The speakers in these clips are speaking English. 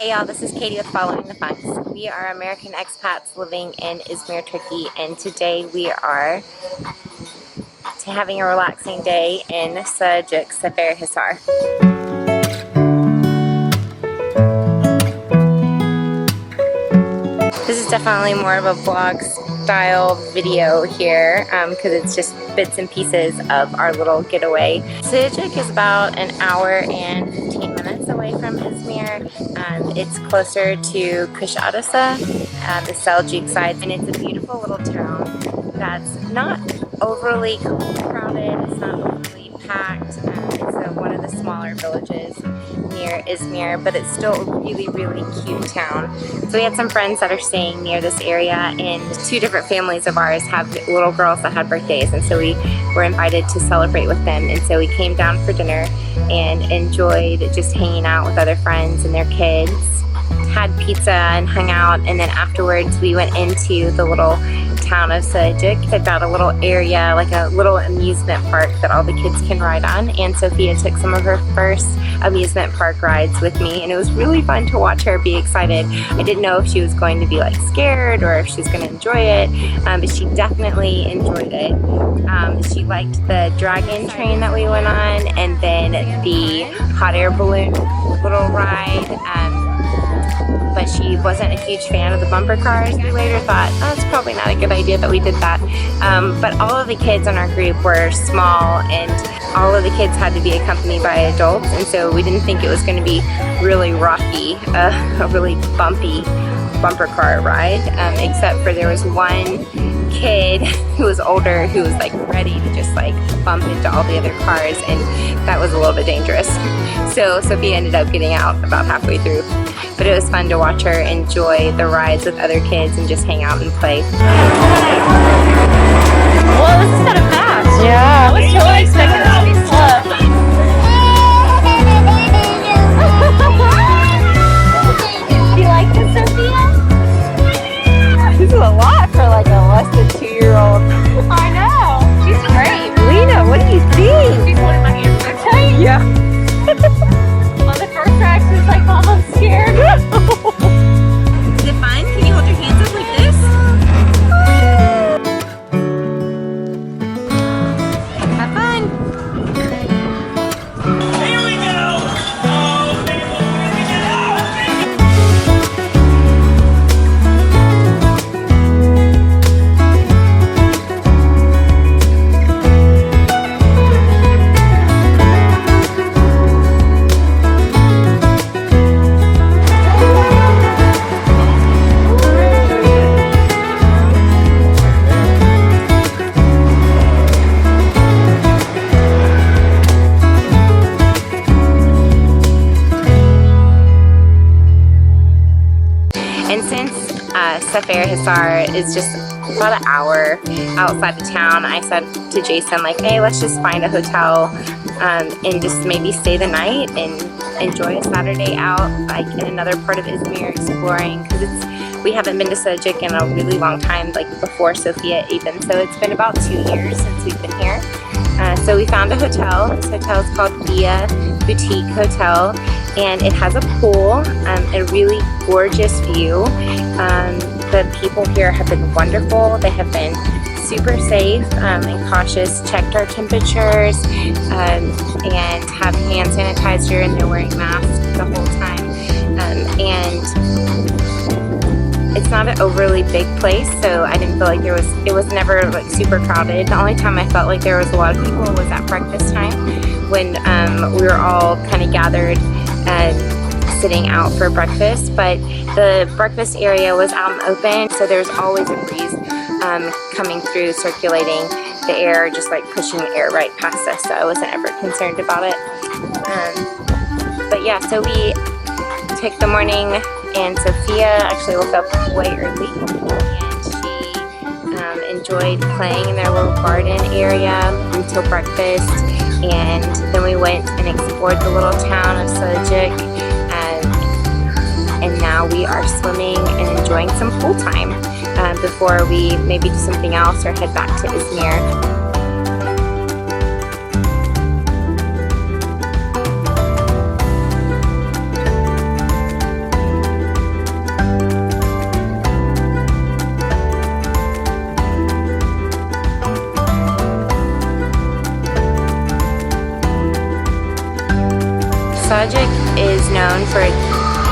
Hey y'all, this is Katie with Following the Funks. We are American expats living in Izmir, Turkey, and today we are having a relaxing day in Sığacık Seferihisar. This is definitely more of a vlog style video here because it's just bits and pieces of our little getaway. Sığacık is about an hour and 15 minutes away from Izmir. It's closer to Kuşadası, the Sığacık side, and it's a beautiful little town that's not overly crowded, it's not overly packed. It's one of the smaller villages near Izmir, but it's still a really, really cute town. So we had some friends that are staying near this area, and two different families of ours have little girls that had birthdays, and so we were invited to celebrate with them. And so we came down for dinner and enjoyed just hanging out with other friends and their kids. Had pizza and hung out, and then afterwards we went into the little town of Sığacık. They've got a little area, like a little amusement park that all the kids can ride on, and Sophia took some of her first amusement park rides with me, and it was really fun to watch her be excited. I didn't know if she was going to be like scared or if she was going to enjoy it, but she definitely enjoyed it. She liked the dragon train that we went on, and then the hot air balloon little ride. But she wasn't a huge fan of the bumper cars. We later thought, oh, it's probably not a good idea that we did that. But all of the kids in our group were small, and all of the kids had to be accompanied by adults, and so we didn't think it was going to be really rocky, a really bumpy bumper car ride, except for there was one kid who was older who was like ready to just like bump into all the other cars, and that was a little bit dangerous. So Sophia ended up getting out about halfway through. But it was fun to watch her enjoy the rides with other kids and just hang out and play. Well, this is kind of fast. Yeah. I was totally expecting this to be slow. Do you like this, Sophia? This is a lot for like a less than 2-year-old. I know. She's great. Lena, what do you think? She's holding my hand so tight. Yeah. On the first track, she was like, Mom, I'm scared. Is it fun? Can you hold your hands up like this? Have fun. Here we go. And since Seferihisar is just about an hour outside the town, I said to Jason, like, hey, let's just find a hotel and just maybe stay the night and enjoy a Saturday out, like in another part of Izmir, exploring, because we haven't been to Sığacık in a really long time, like before Sophia even, so it's been about 2 years since we've been here. So we found a hotel. This hotel is called Via Boutique Hotel, and it has a pool, a really gorgeous view. The people here have been wonderful. They have been super safe and cautious, checked our temperatures, and have hand sanitizer, and they're wearing masks the whole time. And it's not an overly big place, so I didn't feel like it was never like super crowded. The only time I felt like there was a lot of people was at breakfast time, when we were all kind of gathered sitting out for breakfast. But the breakfast area was out and open, so there's always a breeze coming through, circulating the air, just like pushing the air right past us, so I wasn't ever concerned about it. But yeah, so we took the morning, and Sophia actually woke up way early, and she enjoyed playing in their little garden area until breakfast, and then we went and explored the little town of Sığacık, and now we are swimming and enjoying some pool time before we maybe do something else or head back to Izmir. known for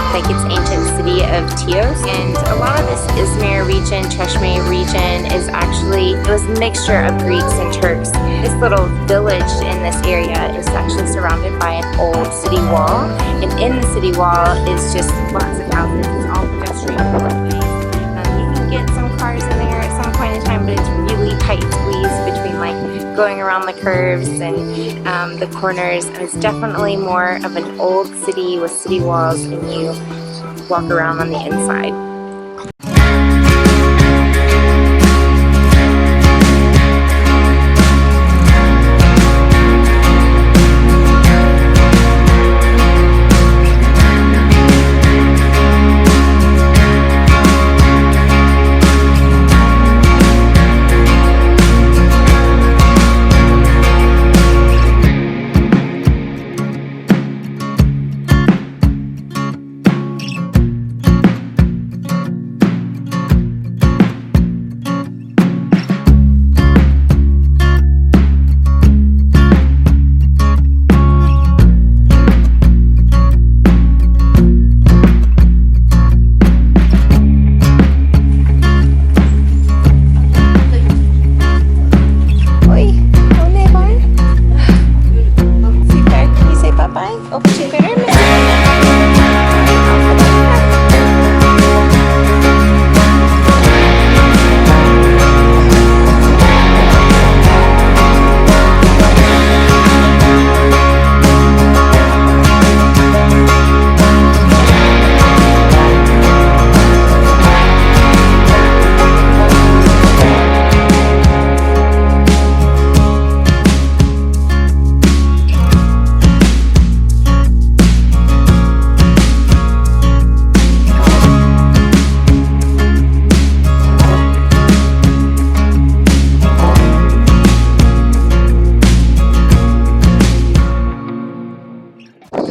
like its ancient city of Tios, and a lot of this Izmir region, Çeşme region is actually, it was a mixture of Greeks and Turks. This little village in this area is actually surrounded by an old city wall, and in the city wall is just lots of houses. It's all pedestrian walkways. You can get some cars in there at some point in time, but it's really tight squeeze between like going around the curves and the corners, and it's definitely more of an old city with city walls, and you walk around on the inside.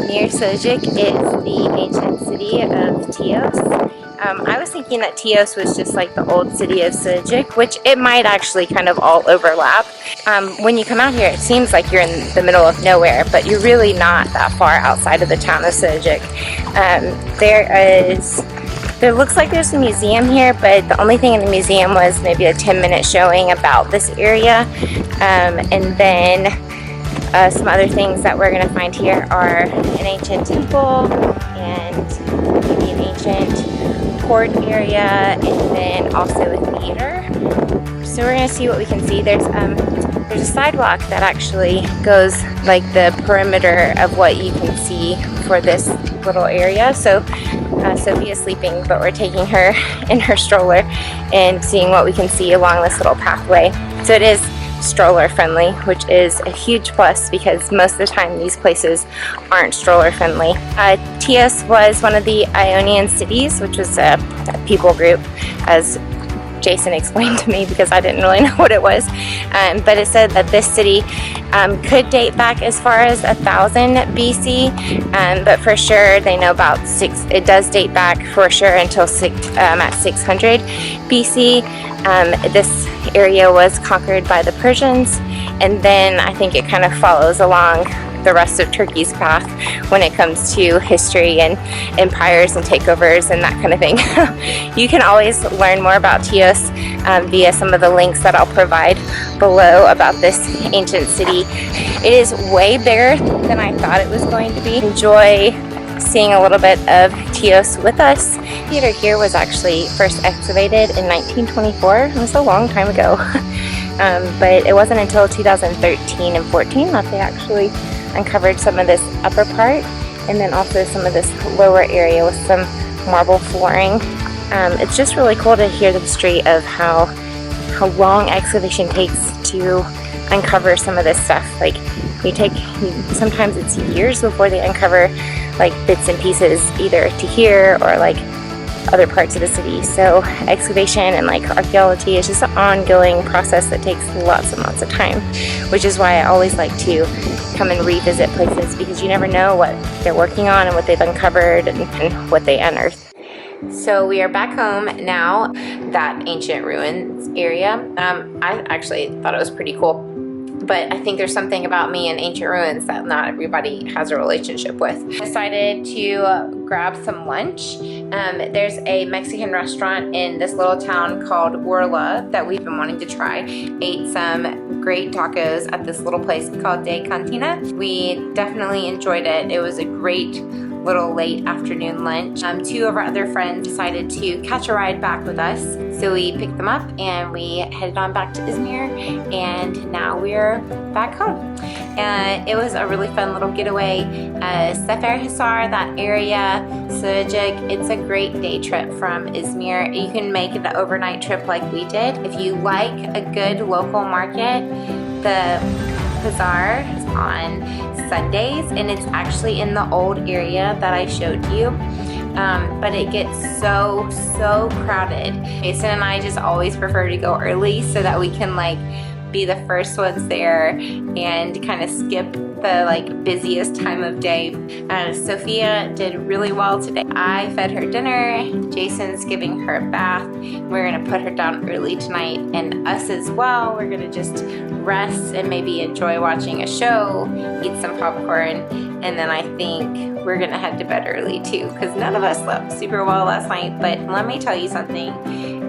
Near Sığacık is the ancient city of Tios. I was thinking that Tios was just like the old city of Sığacık, which it might actually kind of all overlap. When you come out here, it seems like you're in the middle of nowhere, but you're really not that far outside of the town of Sığacık. There looks like there's a museum here, but the only thing in the museum was maybe a 10-minute showing about this area. And then some other things that we're going to find here are an ancient temple and maybe an ancient port area, and then also a theater. So we're going to see what we can see. There's a sidewalk that actually goes like the perimeter of what you can see for this little area. So Sophia's sleeping, but we're taking her in her stroller and seeing what we can see along this little pathway. So it is stroller friendly, which is a huge plus because most of the time these places aren't stroller friendly. Tios was one of the Ionian cities, which was a people group, as Jason explained to me because I didn't really know what it was. But it said that this city could date back as far as 1000 BC, but for sure they know about it does date back for sure until at 600 BC. This area was conquered by the Persians, and then I think it kind of follows along the rest of Turkey's path when it comes to history and empires and takeovers and that kind of thing. You can always learn more about Tios via some of the links that I'll provide below about this ancient city. It is way bigger than I thought it was going to be. Enjoy seeing a little bit of Tios with us. The theater here was actually first excavated in 1924. It was a long time ago. But it wasn't until 2013 and 14 that they actually uncovered some of this upper part, and then also some of this lower area with some marble flooring. It's just really cool to hear the history of how long excavation takes to uncover some of this stuff. Like sometimes it's years before they uncover like bits and pieces either to here or like other parts of the city. So excavation and like archaeology is just an ongoing process that takes lots and lots of time, which is why I always like to come and revisit places, because you never know what they're working on and what they've uncovered and what they unearthed. So we are back home now, that ancient ruins area. I actually thought it was pretty cool. but I think there's something about me and ancient ruins that not everybody has a relationship with. Decided to grab some lunch. There's a Mexican restaurant in this little town called Orla that we've been wanting to try. Ate some great tacos at this little place called De Cantina. We definitely enjoyed it. It was a great little late afternoon lunch. Two of our other friends decided to catch a ride back with us, so we picked them up and we headed on back to Izmir, and now we're back home. It was a really fun little getaway. Seferihisar, that area, Sığacık, it's a great day trip from Izmir. You can make an overnight trip like we did. If you like a good local market, the bazaar is on Sundays, and it's actually in the old area that I showed you. But it gets so crowded. Jason and I just always prefer to go early so that we can like be the first ones there and kind of skip the like busiest time of day. Sophia did really well today. I fed her dinner. Jason's giving her a bath. We're gonna put her down early tonight, and us as well. We're gonna just rest and maybe enjoy watching a show, eat some popcorn, and then I think we're gonna head to bed early too, because none of us slept super well last night. But let me tell you something,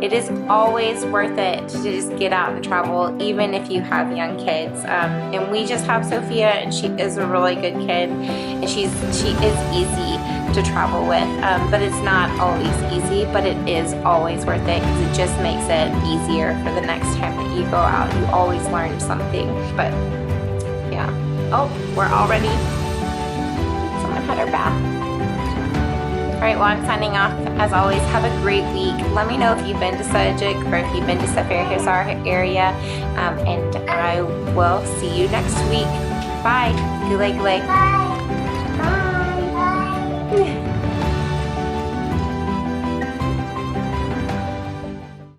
it is always worth it to just get out and travel, even if you have young kids. And we just have Sophia, and she is a really good kid, and she is easy to travel with. But it's not always easy, but it is always worth it, because it just makes it easier for the next time that you go out. You always learn something. But yeah. Oh, we're all ready. Someone had her bath. All right, well, I'm signing off. As always, have a great week. Let me know if you've been to Sığacık or if you've been to Seferihisar area, and I will see you next week. Bye. Güle güle. Bye. Bye. Bye.